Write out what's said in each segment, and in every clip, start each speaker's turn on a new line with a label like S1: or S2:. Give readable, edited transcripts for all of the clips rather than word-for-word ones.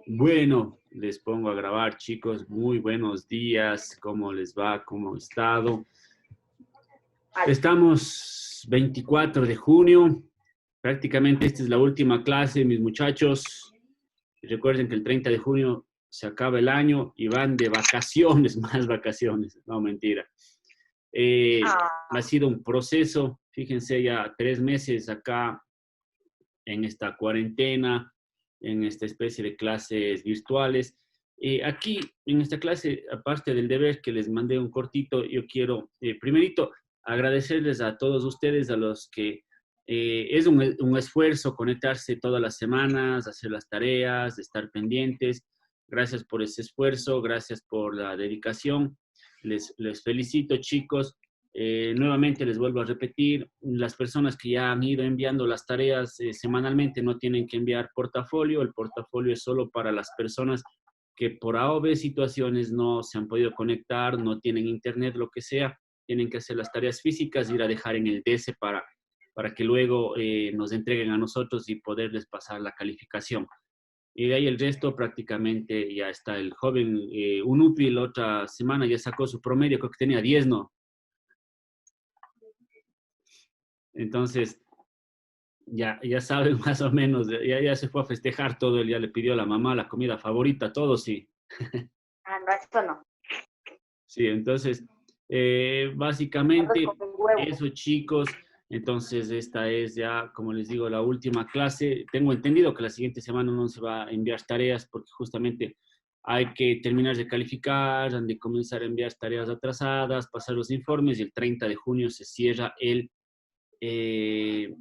S1: Bueno, les pongo a grabar, chicos. Muy buenos días. ¿Cómo les va? ¿Cómo han estado? Estamos 24 de junio. Prácticamente esta es la última clase, mis muchachos. Recuerden que el 30 de junio se acaba el año y van de vacaciones, más vacaciones. No, mentira. Ha sido un proceso. Fíjense, ya 3 meses acá en esta cuarentena, en esta especie de clases virtuales. Aquí, en esta clase, aparte del deber que les mandé un cortito, yo quiero, primerito, agradecerles a todos ustedes, a los que es un esfuerzo conectarse todas las semanas, hacer las tareas, estar pendientes. Gracias por ese esfuerzo, gracias por la dedicación. Les felicito, chicos. Nuevamente les vuelvo a repetir, las personas que ya han ido enviando las tareas semanalmente no tienen que enviar portafolio. El portafolio es solo para las personas que por A o B situaciones no se han podido conectar, no tienen internet, lo que sea. Tienen que hacer las tareas físicas, ir a dejar en el DS para que luego nos entreguen a nosotros y poderles pasar la calificación. Y de ahí el resto prácticamente ya está. El joven Unupi la otra semana ya sacó su promedio, creo que tenía 10, ¿no? Entonces, ya saben más o menos, ya se fue a festejar todo, ya le pidió a la mamá la comida favorita, todo, sí.
S2: No, eso no.
S1: Sí, entonces,
S2: Arroz
S1: básicamente,
S2: con huevo.
S1: eso, chicos. Entonces, esta es ya, como les digo, la última clase. Tengo entendido que la siguiente semana no se va a enviar tareas porque justamente hay que terminar de calificar, han de comenzar a enviar tareas atrasadas, pasar los informes y el 30 de junio se cierra el eh,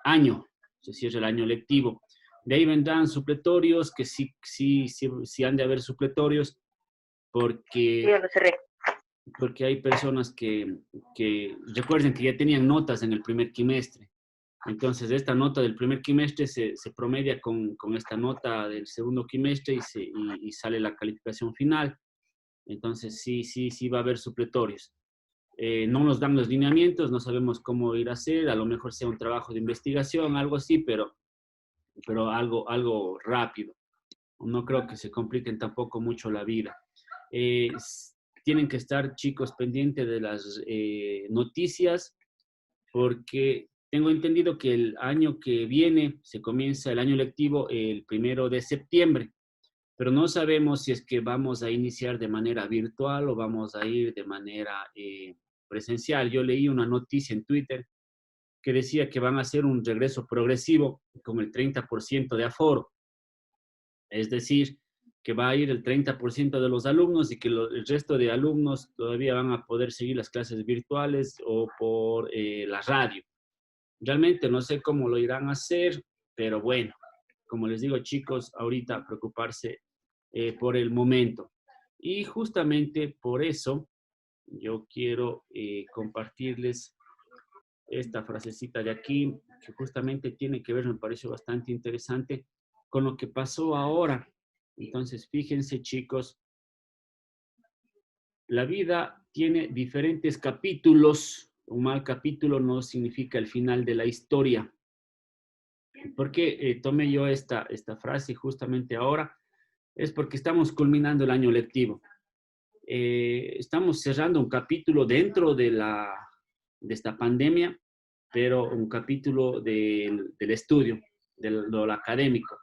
S1: año, se cierra el año lectivo. De ahí vendrán supletorios, que sí han de haber supletorios,
S2: Sí,
S1: porque,
S2: lo cerré.
S1: porque hay personas que recuerden que ya tenían notas en el primer quimestre. Entonces, esta nota del primer quimestre se promedia con esta nota del segundo quimestre y sale la calificación final. Entonces, sí va a haber supletorios. No nos dan los lineamientos, no sabemos cómo ir a hacer, a lo mejor sea un trabajo de investigación, algo así, pero algo rápido. No creo que se compliquen tampoco mucho la vida. Eh, Tienen que estar, chicos, pendientes de las noticias, porque tengo entendido que el año que viene se comienza el año lectivo el 1 de septiembre, pero no sabemos si es que vamos a iniciar de manera virtual o vamos a ir de manera presencial. Yo leí una noticia en Twitter que decía que van a hacer un regreso progresivo con el 30% de aforo, es decir, que va a ir el 30% de los alumnos y que el resto de alumnos todavía van a poder seguir las clases virtuales o por la radio. Realmente no sé cómo lo irán a hacer, pero bueno, como les digo, chicos, ahorita preocuparse por el momento. Y justamente por eso yo quiero compartirles esta frasecita de aquí, que justamente tiene que ver, me pareció bastante interesante, con lo que pasó ahora. Entonces, fíjense, chicos, la vida tiene diferentes capítulos. Un mal capítulo no significa el final de la historia. ¿Por qué tomé yo esta frase justamente ahora? Es porque estamos culminando el año lectivo. Estamos cerrando un capítulo dentro de esta pandemia, pero un capítulo del estudio, de lo académico,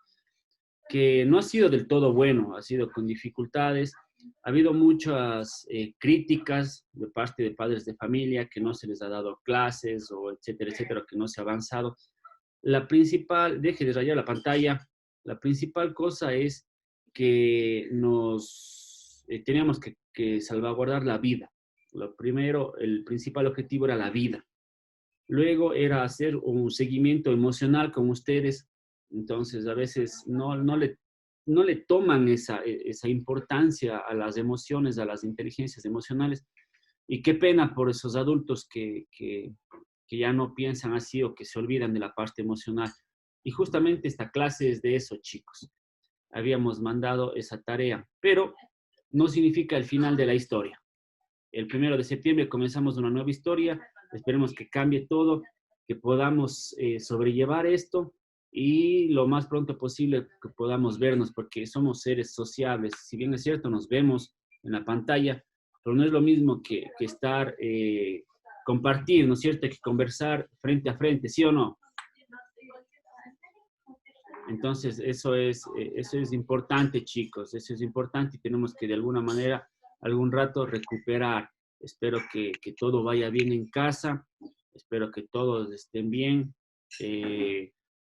S1: que no ha sido del todo bueno, ha sido con dificultades. Ha habido muchas críticas de parte de padres de familia que no se les ha dado clases o etcétera, que no se ha avanzado. La principal, deje de rayar la pantalla, la principal cosa es que teníamos que salvaguardar la vida. Lo primero, el principal objetivo era la vida. Luego era hacer un seguimiento emocional con ustedes. Entonces, a veces no le toman esa importancia a las emociones, a las inteligencias emocionales. Y qué pena por esos adultos que ya no piensan así o que se olvidan de la parte emocional. Y justamente esta clase es de eso, chicos. Habíamos mandado esa tarea, pero no significa el final de la historia. El 1 de septiembre comenzamos una nueva historia. Esperemos que cambie todo, que podamos sobrellevar esto y lo más pronto posible que podamos vernos, porque somos seres sociables. Si bien es cierto, nos vemos en la pantalla, pero no es lo mismo que estar, compartir, ¿no es cierto? Que conversar frente a frente, ¿sí o no? Entonces, eso es importante, chicos, eso es importante y tenemos que de alguna manera, algún rato recuperar. Espero que todo vaya bien en casa, espero que todos estén bien.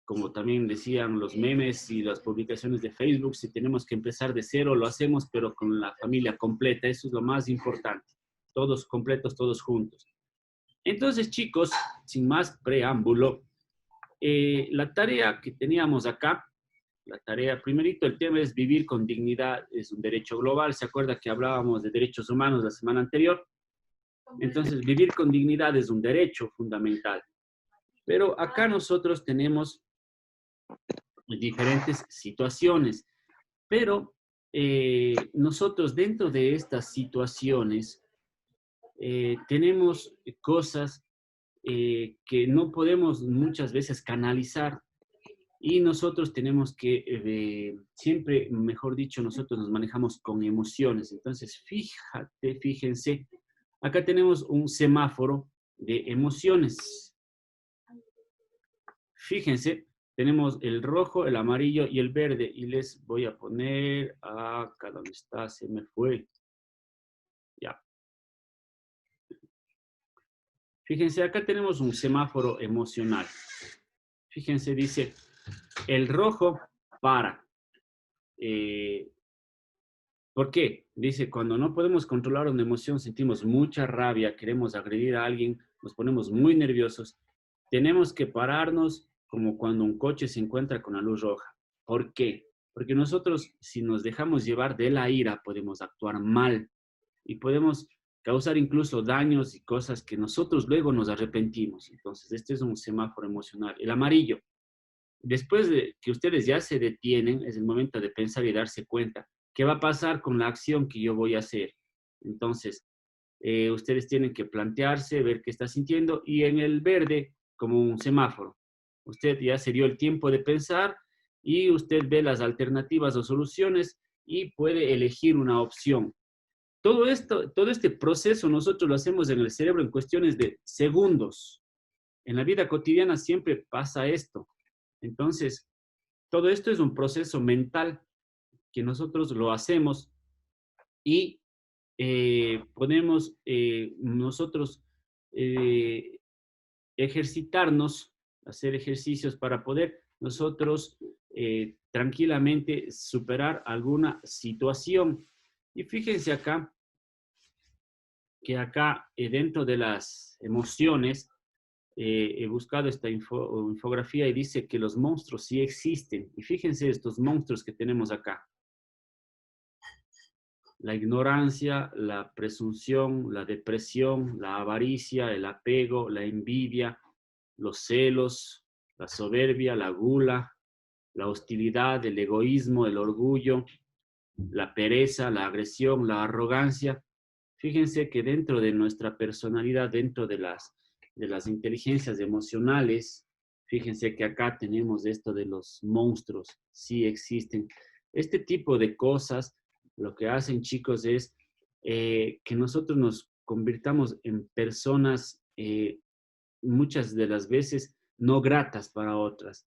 S1: Como también decían los memes y las publicaciones de Facebook, si tenemos que empezar de cero, lo hacemos, pero con la familia completa, eso es lo más importante. Todos completos, todos juntos. Entonces, chicos, sin más preámbulo, la tarea que teníamos acá, la tarea, primerito, el tema es vivir con dignidad, es un derecho global. ¿Se acuerda que hablábamos de derechos humanos la semana anterior? Entonces, vivir con dignidad es un derecho fundamental. Pero acá nosotros tenemos diferentes situaciones, pero nosotros dentro de estas situaciones tenemos cosas que no podemos muchas veces canalizar y nosotros tenemos que, siempre, mejor dicho, nosotros nos manejamos con emociones. Entonces, fíjense, acá tenemos un semáforo de emociones. Fíjense, tenemos el rojo, el amarillo y el verde. Y les voy a poner acá donde está, se me fue. Ya. Fíjense, acá tenemos un semáforo emocional. Fíjense, dice, el rojo para. ¿Por qué? Dice, cuando no podemos controlar una emoción, sentimos mucha rabia, queremos agredir a alguien, nos ponemos muy nerviosos. Tenemos que pararnos como cuando un coche se encuentra con la luz roja. ¿Por qué? Porque nosotros, si nos dejamos llevar de la ira, podemos actuar mal y podemos causar incluso daños y cosas que nosotros luego nos arrepentimos. Entonces, este es un semáforo emocional. El amarillo. Después de que ustedes ya se detienen, es el momento de pensar y darse cuenta qué va a pasar con la acción que yo voy a hacer. Entonces, ustedes tienen que plantearse, ver qué está sintiendo y en el verde, como un semáforo. Usted ya se dio el tiempo de pensar y usted ve las alternativas o soluciones y puede elegir una opción. Todo esto, todo este proceso nosotros lo hacemos en el cerebro en cuestiones de segundos. En la vida cotidiana siempre pasa esto. Entonces, todo esto es un proceso mental que nosotros lo hacemos y podemos nosotros eh, ejercitarnos, hacer ejercicios para poder nosotros tranquilamente superar alguna situación. Y fíjense acá, que acá dentro de las emociones, he buscado esta infografía y dice que los monstruos sí existen. Y fíjense estos monstruos que tenemos acá. La ignorancia, la presunción, la depresión, la avaricia, el apego, la envidia, los celos, la soberbia, la gula, la hostilidad, el egoísmo, el orgullo, la pereza, la agresión, la arrogancia. Fíjense que dentro de nuestra personalidad, dentro de las inteligencias emocionales, fíjense que acá tenemos esto de los monstruos, sí existen. Este tipo de cosas, lo que hacen, chicos, es que nosotros nos convirtamos en personas muchas de las veces no gratas para otras,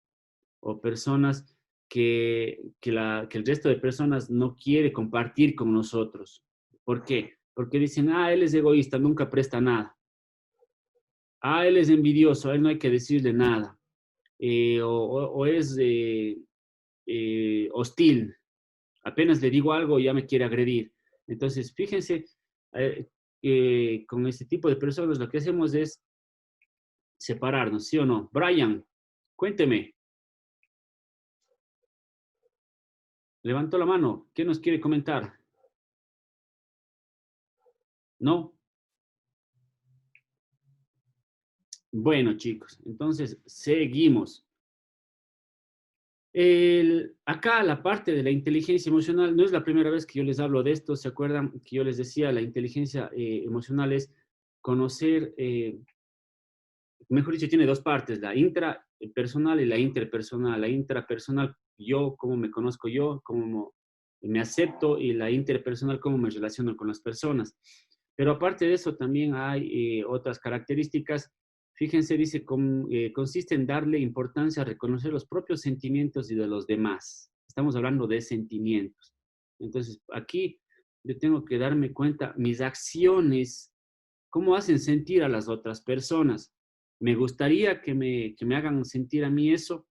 S1: o personas que el resto de personas no quiere compartir con nosotros. ¿Por qué? Porque dicen, él es egoísta, nunca presta nada. Él es envidioso, a él no hay que decirle nada. O es hostil. Apenas le digo algo ya me quiere agredir. Entonces, fíjense, con este tipo de personas lo que hacemos es separarnos, ¿sí o no? Brian, cuénteme. Levantó la mano. ¿Qué nos quiere comentar? ¿No? Bueno, chicos, entonces seguimos. Acá la parte de la inteligencia emocional, no es la primera vez que yo les hablo de esto, ¿se acuerdan que yo les decía, la inteligencia emocional es conocer mejor dicho, tiene dos partes, la intrapersonal y la interpersonal. La intrapersonal, yo, cómo me conozco yo, cómo me acepto, y la interpersonal, cómo me relaciono con las personas. Pero aparte de eso, también hay otras características. Fíjense, dice, consiste en darle importancia a reconocer los propios sentimientos y de los demás. Estamos hablando de sentimientos. Entonces, aquí yo tengo que darme cuenta, mis acciones, cómo hacen sentir a las otras personas. Me gustaría que me hagan sentir a mí eso.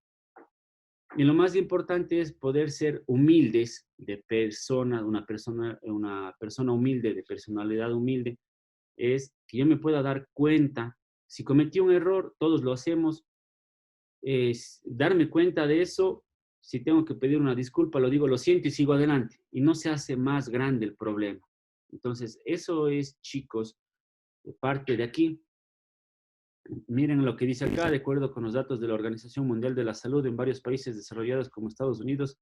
S1: Y lo más importante es poder ser humildes de persona, una persona humilde, de personalidad humilde, es que yo me pueda dar cuenta, si cometí un error, todos lo hacemos, es darme cuenta de eso. Si tengo que pedir una disculpa, lo digo, lo siento y sigo adelante. Y no se hace más grande el problema. Entonces, eso es, chicos, parte de aquí. Miren lo que dice acá, de acuerdo con los datos de la Organización Mundial de la Salud, en varios países desarrollados como Estados Unidos,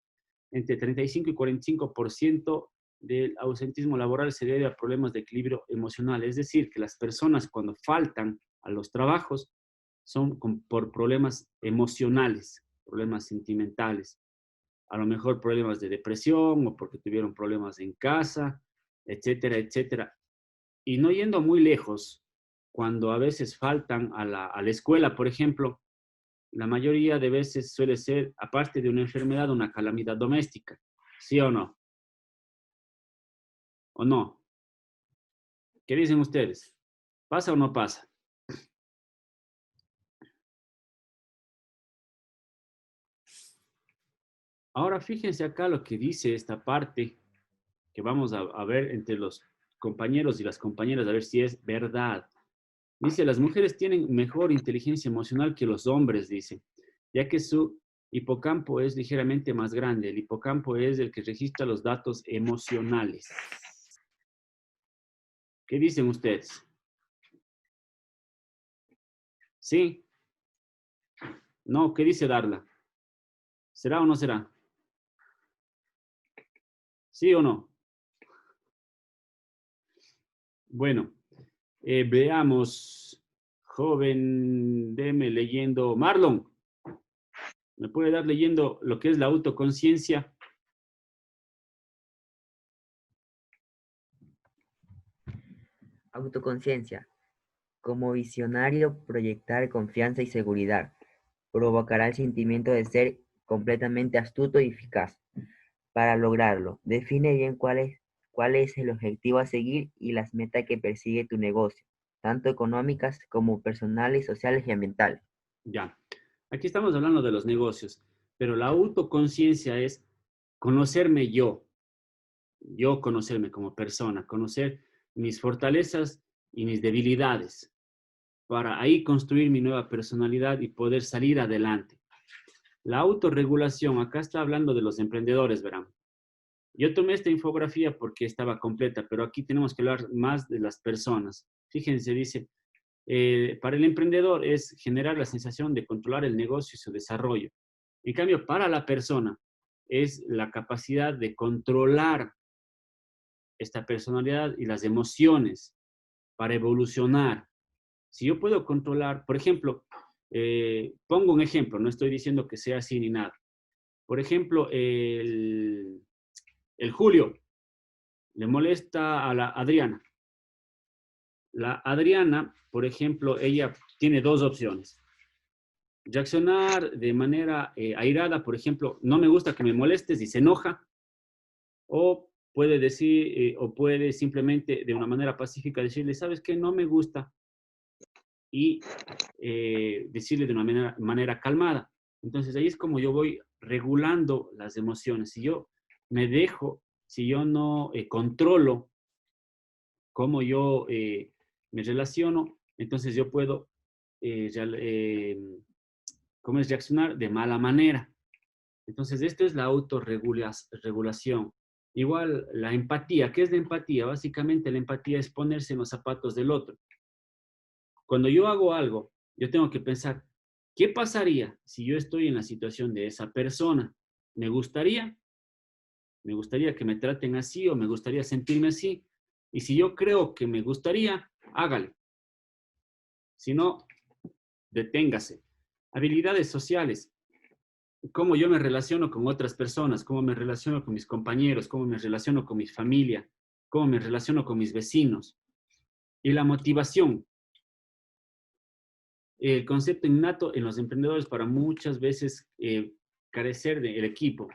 S1: entre 35 y 45% del ausentismo laboral se debe a problemas de equilibrio emocional. Es decir, que las personas cuando faltan a los trabajos son por problemas emocionales, problemas sentimentales, a lo mejor problemas de depresión o porque tuvieron problemas en casa, etcétera, etcétera. Y no yendo muy lejos, cuando a veces faltan a la escuela, por ejemplo, la mayoría de veces suele ser, aparte de una enfermedad, una calamidad doméstica. ¿Sí o no? ¿O no? ¿Qué dicen ustedes? ¿Pasa o no pasa? Ahora fíjense acá lo que dice esta parte que vamos a ver entre los compañeros y las compañeras, a ver si es verdad. Dice, las mujeres tienen mejor inteligencia emocional que los hombres, dice, ya que su hipocampo es ligeramente más grande. El hipocampo es el que registra los datos emocionales. ¿Qué dicen ustedes? ¿Sí? No, ¿qué dice Darla? ¿Será o no será? ¿Sí o no? Bueno, veamos. Joven, deme leyendo. Marlon, ¿me puede dar leyendo lo que es la autoconciencia?
S3: Autoconciencia. Como visionario, proyectar confianza y seguridad. Provocará el sentimiento de ser completamente astuto y eficaz. Para lograrlo, define bien cuál es el objetivo a seguir y las metas que persigue tu negocio, tanto económicas como personales, sociales y ambientales.
S1: Ya. Aquí estamos hablando de los negocios, pero la autoconciencia es conocerme yo conocerme como persona, conocer mis fortalezas y mis debilidades, para ahí construir mi nueva personalidad y poder salir adelante. La autorregulación, acá está hablando de los emprendedores, verán. Yo tomé esta infografía porque estaba completa, pero aquí tenemos que hablar más de las personas. Fíjense, dice, para el emprendedor es generar la sensación de controlar el negocio y su desarrollo. En cambio, para la persona es la capacidad de controlar esta personalidad y las emociones para evolucionar. Si yo puedo controlar, por ejemplo, pongo un ejemplo, no estoy diciendo que sea así ni nada. Por ejemplo, el Julio le molesta a la Adriana. La Adriana, por ejemplo, ella tiene dos opciones. Reaccionar de manera airada, por ejemplo, no me gusta que me molestes y se enoja, o puede decir, o puede simplemente de una manera pacífica decirle, ¿sabes qué? No me gusta, y decirle de una manera calmada. Entonces ahí es como yo voy regulando las emociones. Si yo me dejo, si yo no controlo cómo yo me relaciono, entonces yo puedo ¿cómo es reaccionar? De mala manera. Entonces esto es la autorregulación. Igual la empatía. ¿Qué es la empatía? Básicamente la empatía es ponerse en los zapatos del otro. Cuando yo hago algo, yo tengo que pensar, ¿qué pasaría si yo estoy en la situación de esa persona? ¿Me gustaría? ¿Me gustaría que me traten así o me gustaría sentirme así? Y si yo creo que me gustaría, hágale. Si no, deténgase. Habilidades sociales. Cómo yo me relaciono con otras personas, cómo me relaciono con mis compañeros, cómo me relaciono con mi familia, cómo me relaciono con mis vecinos. Y la motivación. El concepto innato en los emprendedores para muchas veces carecer del equipo.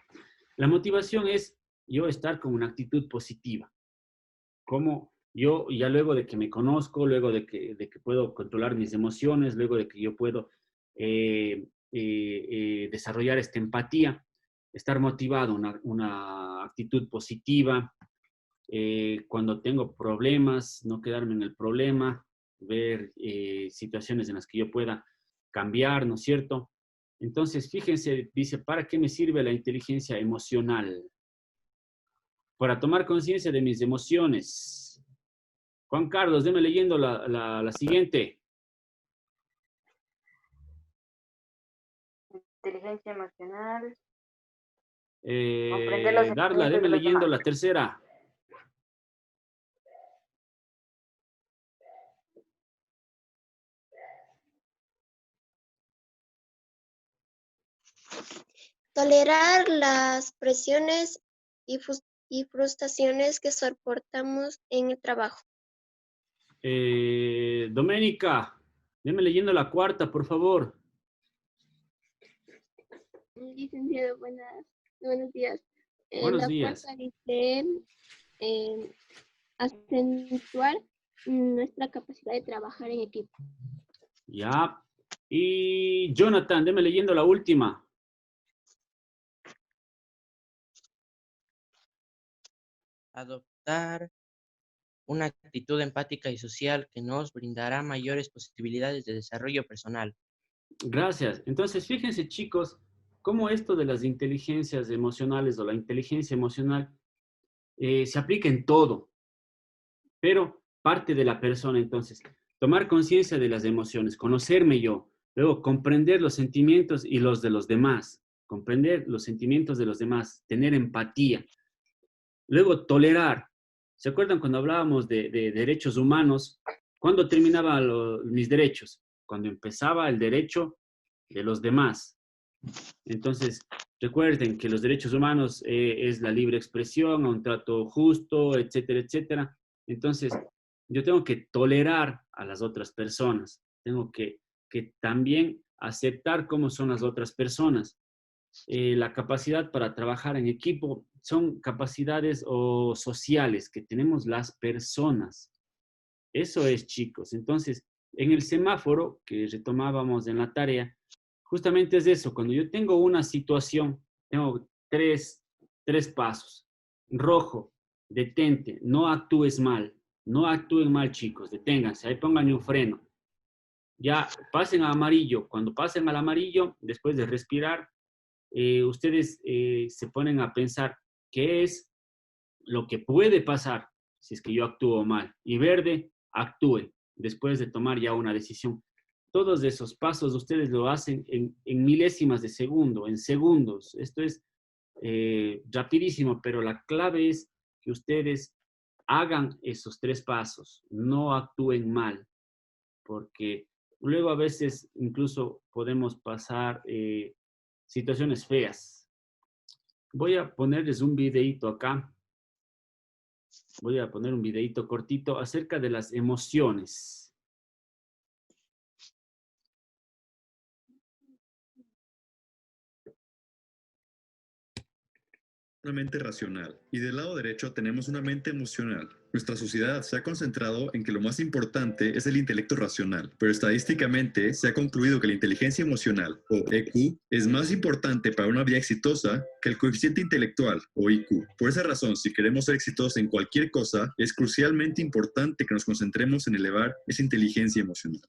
S1: La motivación es yo estar con una actitud positiva. Como yo, ya luego de que me conozco, luego de que puedo controlar mis emociones, luego de que yo puedo desarrollar esta empatía, estar motivado, una actitud positiva, cuando tengo problemas, no quedarme en el problema, ver situaciones en las que yo pueda cambiar, ¿no es cierto? Entonces, fíjense, dice, ¿para qué me sirve la inteligencia emocional? Para tomar conciencia de mis emociones. Juan Carlos, déme leyendo la siguiente.
S2: Inteligencia emocional. Comprender los
S1: Darla,
S2: sentimientos
S1: déme
S2: de los
S1: leyendo
S2: demás.
S1: la tercera.
S4: Tolerar las presiones y frustraciones que soportamos en el trabajo.
S1: Doménica, déme leyendo la cuarta, por favor.
S4: Licenciado, buenos días.
S1: Buenos
S4: La
S1: días.
S4: cuarta dice acentuar nuestra capacidad de trabajar en equipo.
S1: Ya. Y Jonathan, déme leyendo la última.
S5: Adoptar una actitud empática y social que nos brindará mayores posibilidades de desarrollo personal.
S1: Gracias. Entonces, fíjense, chicos, cómo esto de las inteligencias emocionales o la inteligencia emocional se aplica en todo, pero parte de la persona. Entonces, tomar conciencia de las emociones, conocerme yo, luego comprender los sentimientos y los de los demás, comprender los sentimientos de los demás, tener empatía, luego tolerar. ¿Se acuerdan cuando hablábamos de derechos humanos? ¿Cuándo terminaban mis derechos? Cuando empezaba el derecho de los demás. Entonces, recuerden que los derechos humanos es la libre expresión, a un trato justo, etcétera, etcétera. Entonces, yo tengo que tolerar a las otras personas. Tengo que también aceptar cómo son las otras personas. La capacidad para trabajar en equipo son capacidades sociales que tenemos las personas. Eso es, chicos. Entonces, en el semáforo que retomábamos en la tarea, justamente es eso. Cuando yo tengo una situación, tengo tres pasos. Rojo, detente, no actúes mal. No actúen mal, chicos, deténganse. Ahí pónganle un freno. Ya pasen a amarillo. Cuando pasen al amarillo, después de respirar, ustedes se ponen a pensar qué es lo que puede pasar si es que yo actúo mal. Y verde, actúe después de tomar ya una decisión. Todos esos pasos ustedes lo hacen en milésimas de segundo, en segundos. Esto es rapidísimo, pero la clave es que ustedes hagan esos tres pasos, no actúen mal, porque luego a veces incluso podemos pasar situaciones feas. Voy a ponerles un videito acá. Voy a poner un videito cortito acerca de las emociones.
S6: Una mente racional y del lado derecho tenemos una mente emocional. Nuestra sociedad se ha concentrado en que lo más importante es el intelecto racional, pero estadísticamente se ha concluido que la inteligencia emocional, o EQ, es más importante para una vida exitosa que el coeficiente intelectual, o IQ. Por esa razón, si queremos ser exitosos en cualquier cosa, es crucialmente importante que nos concentremos en elevar esa inteligencia emocional.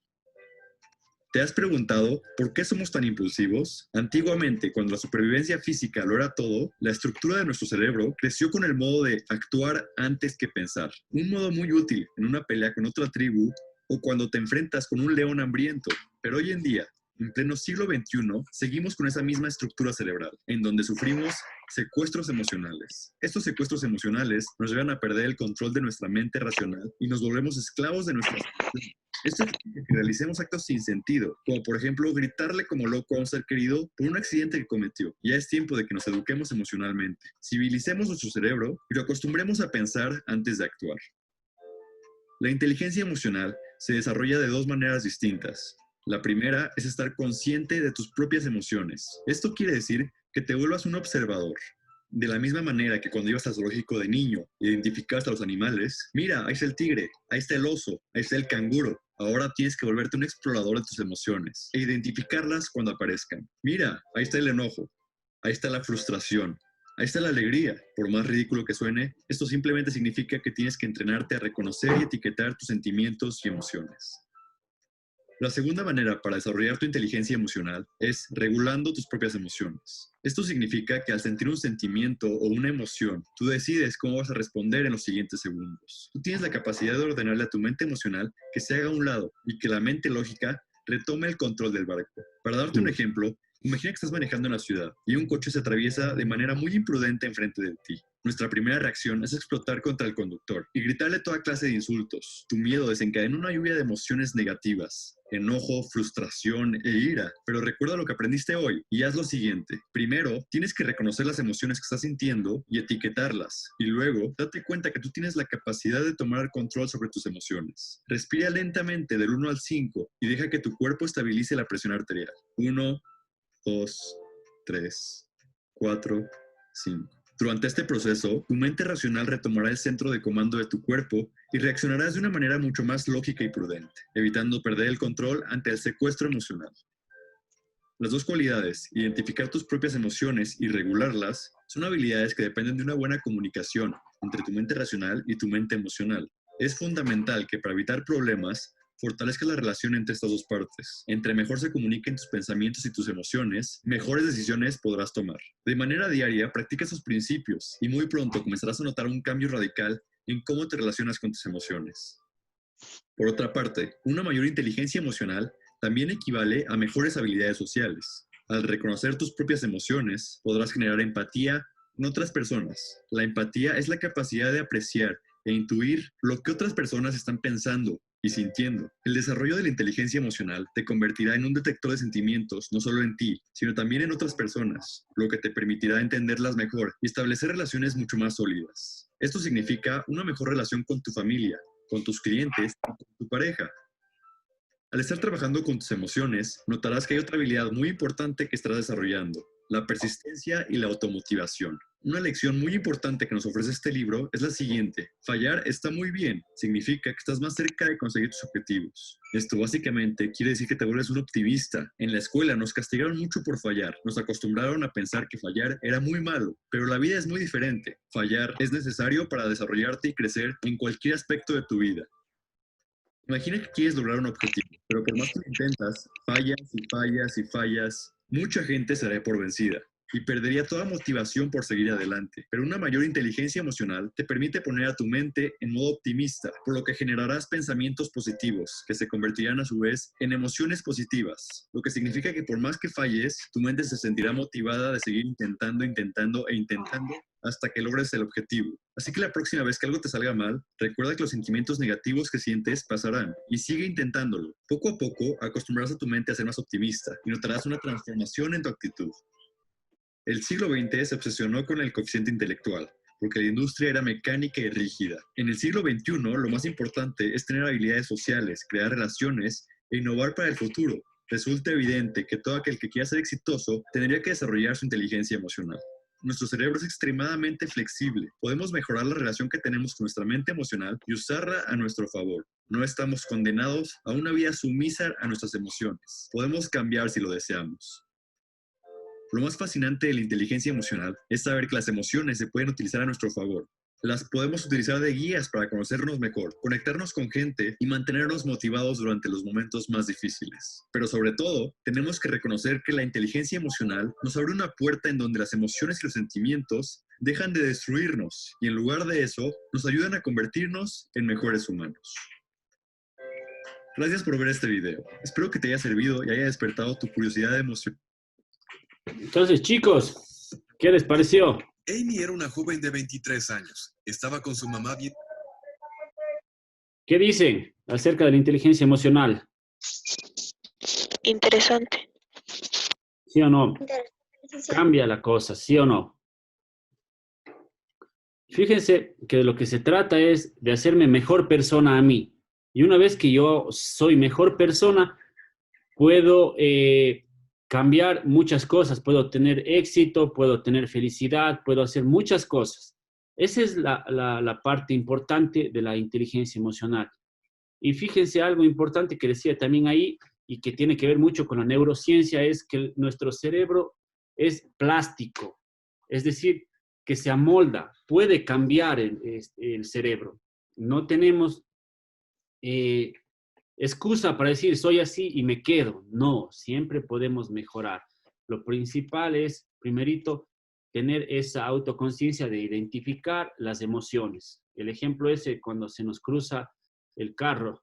S6: ¿Te has preguntado por qué somos tan impulsivos? Antiguamente, cuando la supervivencia física lo era todo, la estructura de nuestro cerebro creció con el modo de actuar antes que pensar. Un modo muy útil en una pelea con otra tribu o cuando te enfrentas con un león hambriento. Pero hoy en día, en pleno siglo XXI, seguimos con esa misma estructura cerebral, en donde sufrimos secuestros emocionales. Estos secuestros emocionales nos llevan a perder el control de nuestra mente racional y nos volvemos esclavos de nuestras emociones. Esto implica que realicemos actos sin sentido, como por ejemplo gritarle como loco a un ser querido por un accidente que cometió. Ya es tiempo de que nos eduquemos emocionalmente, civilicemos nuestro cerebro y lo acostumbremos a pensar antes de actuar. La inteligencia emocional se desarrolla de dos maneras distintas. La primera es estar consciente de tus propias emociones. Esto quiere decir que te vuelvas un observador. De la misma manera que cuando ibas al zoológico de niño, identificaste a los animales, mira, ahí está el tigre, ahí está el oso, ahí está el canguro. Ahora tienes que volverte un explorador de tus emociones e identificarlas cuando aparezcan. Mira, ahí está el enojo, ahí está la frustración, ahí está la alegría. Por más ridículo que suene, esto simplemente significa que tienes que entrenarte a reconocer y etiquetar tus sentimientos y emociones. La segunda manera para desarrollar tu inteligencia emocional es regulando tus propias emociones. Esto significa que al sentir un sentimiento o una emoción, tú decides cómo vas a responder en los siguientes segundos. Tú tienes la capacidad de ordenarle a tu mente emocional que se haga a un lado y que la mente lógica retome el control del barco. Para darte un ejemplo, imagina que estás manejando en la ciudad y un coche se atraviesa de manera muy imprudente enfrente de ti. Nuestra primera reacción es explotar contra el conductor y gritarle toda clase de insultos. Tu miedo desencadena una lluvia de emociones negativas, enojo, frustración e ira. Pero recuerda lo que aprendiste hoy y haz lo siguiente. Primero, tienes que reconocer las emociones que estás sintiendo y etiquetarlas. Y luego, date cuenta que tú tienes la capacidad de tomar control sobre tus emociones. Respira lentamente del 1 al 5 y deja que tu cuerpo estabilice la presión arterial. 1, 2, 3, 4, 5. Durante este proceso, tu mente racional retomará el centro de comando de tu cuerpo y reaccionarás de una manera mucho más lógica y prudente, evitando perder el control ante el secuestro emocional. Las dos cualidades, identificar tus propias emociones y regularlas, son habilidades que dependen de una buena comunicación entre tu mente racional y tu mente emocional. Es fundamental que para evitar problemas, fortalezca la relación entre estas dos partes. Entre mejor se comuniquen tus pensamientos y tus emociones, mejores decisiones podrás tomar. De manera diaria, practica estos principios y muy pronto comenzarás a notar un cambio radical en cómo te relacionas con tus emociones. Por otra parte, una mayor inteligencia emocional también equivale a mejores habilidades sociales. Al reconocer tus propias emociones, podrás generar empatía con otras personas. La empatía es la capacidad de apreciar e intuir lo que otras personas están pensando y sintiendo. El desarrollo de la inteligencia emocional te convertirá en un detector de sentimientos, no solo en ti, sino también en otras personas, lo que te permitirá entenderlas mejor y establecer relaciones mucho más sólidas. Esto significa una mejor relación con tu familia, con tus clientes y con tu pareja. Al estar trabajando con tus emociones, notarás que hay otra habilidad muy importante que estarás desarrollando: la persistencia y la automotivación. Una lección muy importante que nos ofrece este libro es la siguiente: fallar está muy bien, significa que estás más cerca de conseguir tus objetivos. Esto básicamente quiere decir que te vuelves un optimista. En la escuela nos castigaron mucho por fallar, nos acostumbraron a pensar que fallar era muy malo, pero la vida es muy diferente. Fallar es necesario para desarrollarte y crecer en cualquier aspecto de tu vida. Imagina que quieres lograr un objetivo, pero por más que lo intentas, fallas y fallas y fallas, mucha gente se dará por vencida y perdería toda motivación por seguir adelante. Pero una mayor inteligencia emocional te permite poner a tu mente en modo optimista, por lo que generarás pensamientos positivos, que se convertirán a su vez en emociones positivas, lo que significa que por más que falles, tu mente se sentirá motivada de seguir intentando hasta que logres el objetivo. Así que la próxima vez que algo te salga mal, recuerda que los sentimientos negativos que sientes pasarán y sigue intentándolo. Poco a poco acostumbrarás a tu mente a ser más optimista y notarás una transformación en tu actitud. El siglo XX se obsesionó con el coeficiente intelectual, porque la industria era mecánica y rígida. En el siglo XXI, lo más importante es tener habilidades sociales, crear relaciones e innovar para el futuro. Resulta evidente que todo aquel que quiera ser exitoso tendría que desarrollar su inteligencia emocional. Nuestro cerebro es extremadamente flexible. Podemos mejorar la relación que tenemos con nuestra mente emocional y usarla a nuestro favor. No estamos condenados a una vida sumisa a nuestras emociones. Podemos cambiar si lo deseamos. Lo más fascinante de la inteligencia emocional es saber que las emociones se pueden utilizar a nuestro favor. Las podemos utilizar de guías para conocernos mejor, conectarnos con gente y mantenernos motivados durante los momentos más difíciles. Pero sobre todo, tenemos que reconocer que la inteligencia emocional nos abre una puerta en donde las emociones y los sentimientos dejan de destruirnos y en lugar de eso, nos ayudan a convertirnos en mejores humanos. Gracias por ver este video. Espero que te haya servido y haya despertado tu curiosidad emocional.
S1: Entonces, chicos, ¿qué les pareció?
S7: Amy era una joven de 23 años. Estaba con su mamá bien.
S1: ¿Qué dicen acerca de la inteligencia emocional?
S7: Interesante.
S1: ¿Sí o no? Cambia la cosa, ¿sí o no? Fíjense que de lo que se trata es de hacerme mejor persona a mí. Y una vez que yo soy mejor persona, puedo cambiar muchas cosas. Puedo tener éxito, puedo tener felicidad, puedo hacer muchas cosas. Esa es la parte importante de la inteligencia emocional. Y fíjense algo importante que decía también ahí y que tiene que ver mucho con la neurociencia, es que nuestro cerebro es plástico, es decir, que se amolda, puede cambiar el cerebro. No tenemos excusa para decir soy así y me quedo. No, siempre podemos mejorar. Lo principal es, primerito, tener esa autoconciencia de identificar las emociones. El ejemplo es cuando se nos cruza el carro,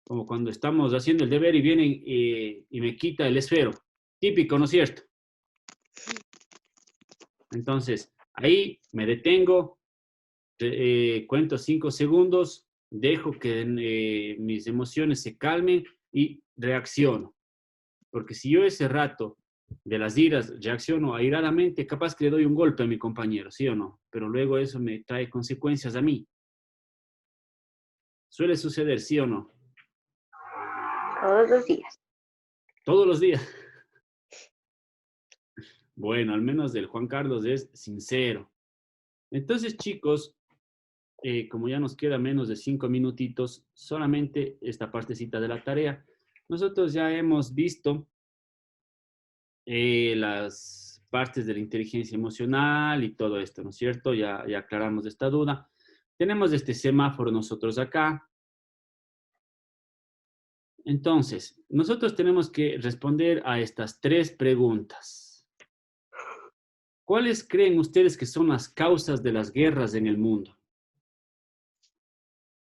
S1: como cuando estamos haciendo el deber y vienen y me quita el esfero. Típico, ¿no es cierto? Entonces, ahí me detengo, cuento 5 segundos, dejo que mis emociones se calmen y reacciono. Porque si yo ese rato de las iras reacciono airadamente, capaz que le doy un golpe a mi compañero, ¿sí o no? Pero luego eso me trae consecuencias a mí. Suele suceder, ¿sí o no?
S2: Todos los días.
S1: Todos los días. Bueno, al menos del Juan Carlos es sincero. Entonces, chicos, como ya nos queda menos de 5 minutitos, solamente esta partecita de la tarea. Nosotros ya hemos visto las partes de la inteligencia emocional y todo esto, ¿no es cierto? Ya aclaramos esta duda. Tenemos este semáforo nosotros acá. Entonces, nosotros tenemos que responder a estas 3 preguntas. ¿Cuáles creen ustedes que son las causas de las guerras en el mundo?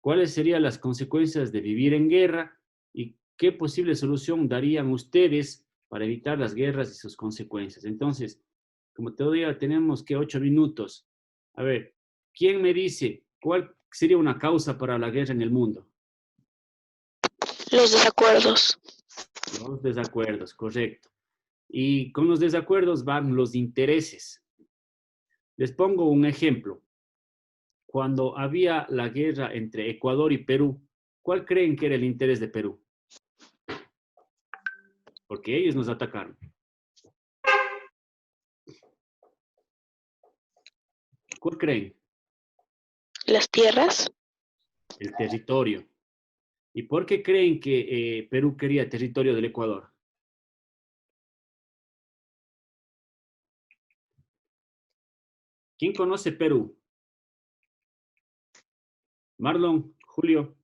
S1: ¿Cuáles serían las consecuencias de vivir en guerra y qué posible solución darían ustedes para evitar las guerras y sus consecuencias? Entonces, como todavía tenemos que 8 minutos, a ver, ¿quién me dice cuál sería una causa para la guerra en el mundo?
S7: Los desacuerdos.
S1: Los desacuerdos, correcto. Y con los desacuerdos van los intereses. Les pongo un ejemplo. Cuando había la guerra entre Ecuador y Perú, ¿cuál creen que era el interés de Perú? Porque ellos nos atacaron. ¿Cuál creen?
S7: Las tierras.
S1: El territorio. ¿Y por qué creen que Perú quería territorio del Ecuador? ¿Quién conoce Perú? Marlon, Julio,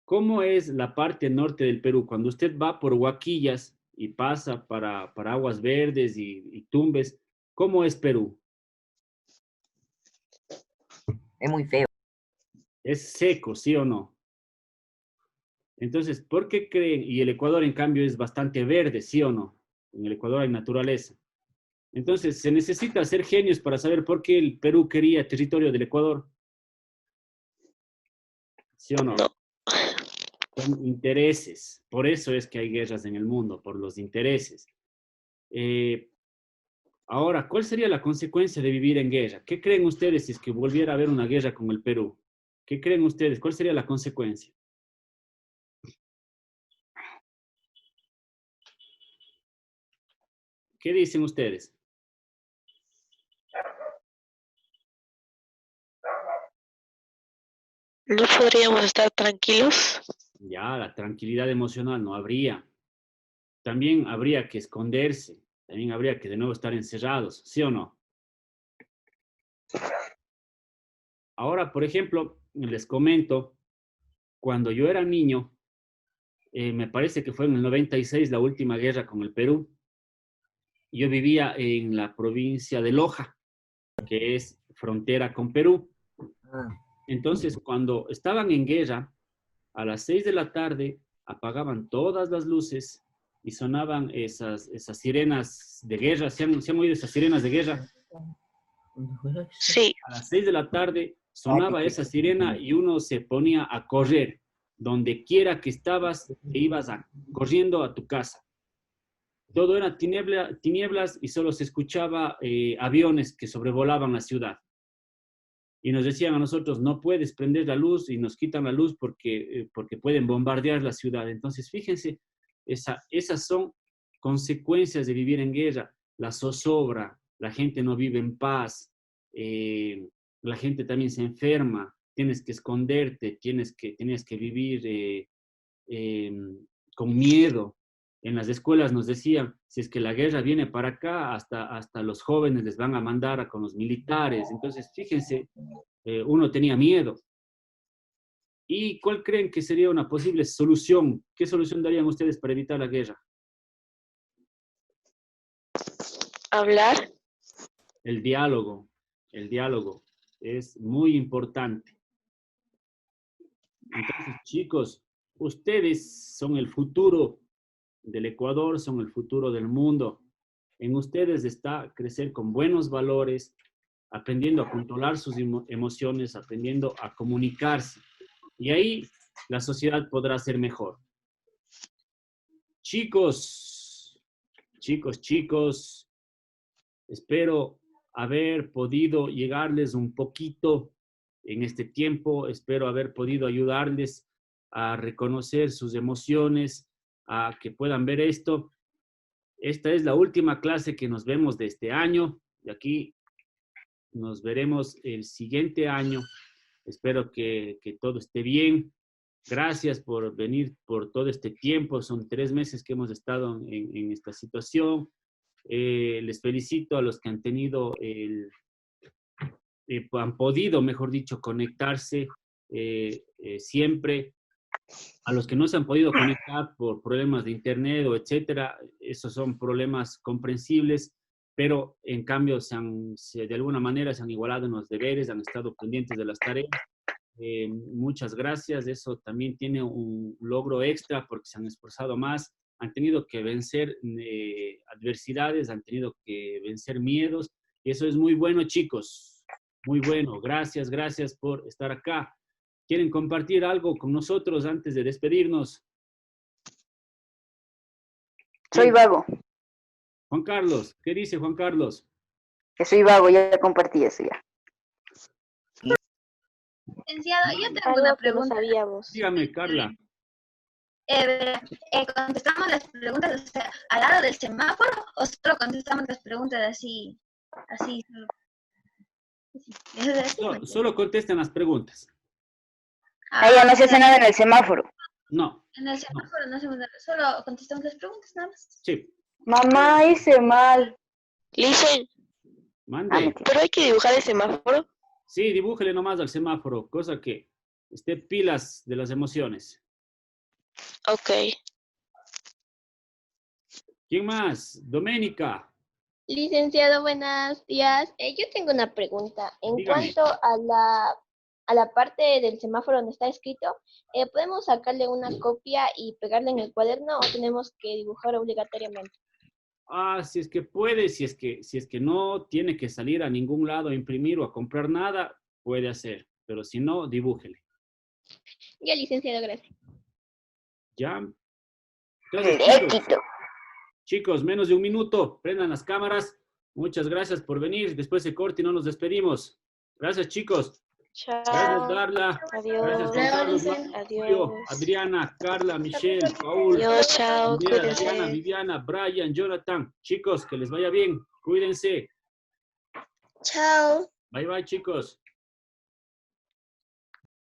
S1: ¿cómo es la parte norte del Perú? Cuando usted va por Huaquillas y pasa para Aguas Verdes y Tumbes, ¿cómo es Perú?
S3: Es muy feo.
S1: Es seco, ¿sí o no? Entonces, ¿por qué creen? Y el Ecuador, en cambio, es bastante verde, ¿sí o no? En el Ecuador hay naturaleza. Entonces, se necesita ser genios para saber por qué el Perú quería territorio del Ecuador. ¿Sí o no?
S7: No.
S1: Son intereses. Por eso es que hay guerras en el mundo, por los intereses. Ahora, ¿cuál sería la consecuencia de vivir en guerra? ¿Qué creen ustedes si es que volviera a haber una guerra con el Perú? ¿Qué creen ustedes? ¿Cuál sería la consecuencia? ¿Qué dicen ustedes?
S7: ¿No podríamos estar tranquilos?
S1: Ya, la tranquilidad emocional no habría. También habría que esconderse. También habría que de nuevo estar encerrados, ¿sí o no? Ahora, por ejemplo, les comento, cuando yo era niño, me parece que fue en el 96 la última guerra con el Perú. Yo vivía en la provincia de Loja, que es frontera con Perú.
S3: Ah,
S1: Entonces, cuando estaban en guerra, a las 6 de la tarde apagaban todas las luces y sonaban esas sirenas de guerra. ¿Se han oído esas sirenas de guerra?
S7: Sí.
S1: A las 6 de la tarde sonaba esa sirena y uno se ponía a correr. Donde quiera que estabas, te ibas corriendo a tu casa. Todo era tinieblas y solo se escuchaba aviones que sobrevolaban la ciudad. Y nos decían a nosotros, no puedes prender la luz, y nos quitan la luz porque pueden bombardear la ciudad. Entonces, fíjense, esas son consecuencias de vivir en guerra. La zozobra, la gente no vive en paz, la gente también se enferma, tienes que esconderte, tenías que vivir con miedo. En las escuelas nos decían, si es que la guerra viene para acá, hasta los jóvenes les van a mandar con los militares. Entonces, fíjense, uno tenía miedo. ¿Y cuál creen que sería una posible solución? ¿Qué solución darían ustedes para evitar la guerra?
S7: Hablar.
S1: El diálogo es muy importante. Entonces, chicos, ustedes son el futuro del Ecuador, son el futuro del mundo. En ustedes está crecer con buenos valores, aprendiendo a controlar sus emociones, aprendiendo a comunicarse. Y ahí la sociedad podrá ser mejor. Chicos, espero haber podido llegarles un poquito en este tiempo. Espero haber podido ayudarles a reconocer sus emociones, a que puedan ver esto. Esta es la última clase que nos vemos de este año. De aquí nos veremos el siguiente año. Espero que todo esté bien. Gracias por venir por todo este tiempo. Son 3 meses que hemos estado en esta situación. Les felicito a los que han tenido han podido, mejor dicho, conectarse siempre. A los que no se han podido conectar por problemas de internet o etcétera, esos son problemas comprensibles, pero en cambio de alguna manera se han igualado en los deberes, han estado pendientes de las tareas. Muchas gracias, eso también tiene un logro extra porque se han esforzado más, han tenido que vencer adversidades, han tenido que vencer miedos, y eso es muy bueno, chicos, muy bueno. Gracias por estar acá. ¿Quieren compartir algo con nosotros antes de despedirnos?
S2: Soy vago.
S1: Juan Carlos, ¿qué dice Juan Carlos?
S2: Que soy vago, ya compartí eso ya.
S8: Licenciado, yo tengo una pregunta.
S4: No sabíamos.
S1: Dígame, Carla.
S8: ¿Contestamos las preguntas, o sea, al lado del semáforo, o solo contestamos las preguntas así?
S1: Solo contesten las preguntas.
S2: Ella no se hace nada en el semáforo.
S1: No.
S8: En el semáforo no hacemos nada, solo contestamos las preguntas nada más.
S1: Sí.
S2: Mamá, hice mal.
S7: Licen,
S1: Mande.
S7: pero hay que dibujar el semáforo.
S1: Sí, dibújele nomás al semáforo, cosa que esté pilas de las emociones.
S7: Ok.
S1: ¿Quién más? Doménica.
S4: Licenciado, buenos días. Yo tengo una pregunta. En
S1: Dígame.
S4: cuanto a la parte del semáforo donde está escrito, ¿podemos sacarle una copia y pegarla en el cuaderno o tenemos que dibujar obligatoriamente?
S1: Si es que puede, si es que no tiene que salir a ningún lado a imprimir o a comprar nada, puede hacer. Pero si no, dibújele.
S4: Ya, licenciado, gracias.
S1: ¿Ya? Entonces,
S2: Éxito.
S1: chicos, menos de 1 minuto. Prendan las cámaras. Muchas gracias por venir. Después se corta y no nos despedimos. Gracias, chicos.
S7: Chao.
S1: Gracias, Darla.
S7: Adiós.
S1: Gracias, Juan Carlos,
S7: Adiós.
S1: Julio, Adriana, Carla, Michelle, Paul,
S7: Adiós, chao.
S1: Andrea, Diana,
S7: Cuídense.
S1: Viviana, Brian, Jonathan. Chicos, que les vaya bien. Cuídense.
S8: Chao.
S1: Bye, bye, chicos.